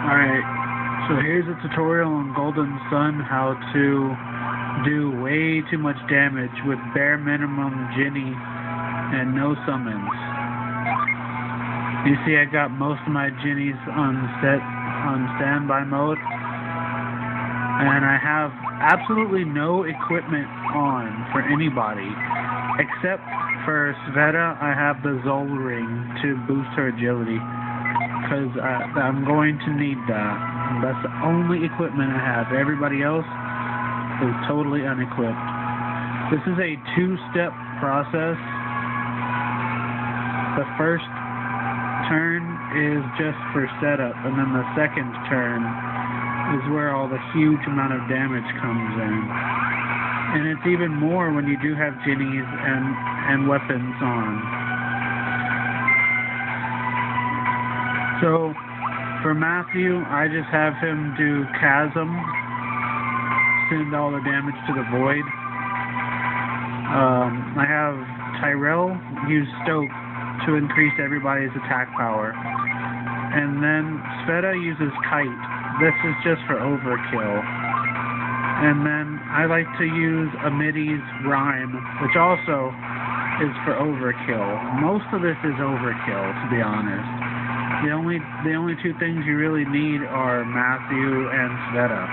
Alright, so here's a tutorial on Golden Sun how to do way too much damage with bare minimum Ginny and no summons. You see I got most of my Ginnies on standby mode, and I have absolutely no equipment on for anybody except for Sveta. I have the Zol ring to boost her agility, because I'm going to need that. That's the only equipment I have. Everybody else is totally unequipped. This is a two-step process. The first turn is just for setup, and then the second turn is where all the huge amount of damage comes in. And it's even more when you do have Ginnies and weapons on. So, for Matthew, I just have him do Chasm, send all the damage to the Void. I have Tyrell use Stoke to increase everybody's attack power. And then Sveta uses Kite. This is just for overkill. And then I like to use Amidi's Rhyme, which also is for overkill. Most of this is overkill, to be honest. The only two things you really need are Matthew and Sveta.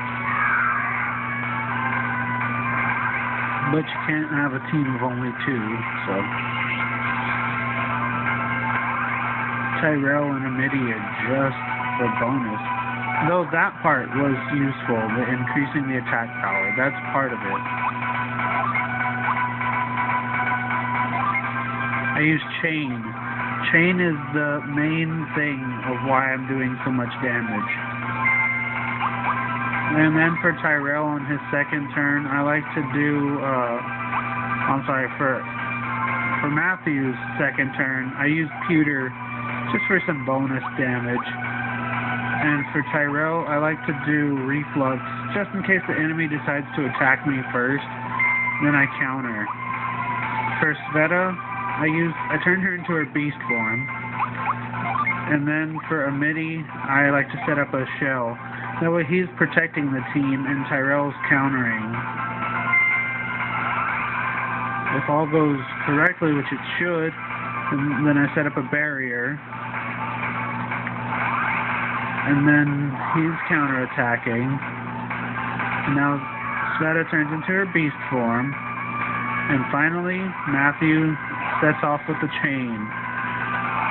But you can't have a team of only two, so Tyrell and Amidi are just for bonus. Though that part was useful, the increasing the attack power, that's part of it. I use Chain. Chain is the main thing of why I'm doing so much damage. And then for Tyrell on his second turn, I like to do, for Matthew's second turn, I use Pewter just for some bonus damage. And for Tyrell, I like to do Reflux, just in case the enemy decides to attack me first, then I counter. For Sveta, I turn her into her beast form. And then for Amidi, I like to set up a shell. That way he's protecting the team and Tyrell's countering. If all goes correctly, which it should, then I set up a barrier. And then he's counterattacking. And now Sveta turns into her beast form. And finally, Matthew sets off with the chain.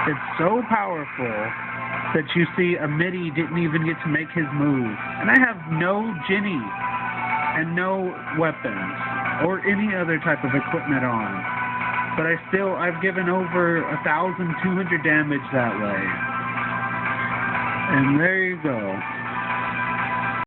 It's so powerful that you see Amidi didn't even get to make his move. And I have no Ginny and no weapons or any other type of equipment on. But I've given over 1,200 damage that way. And there you go.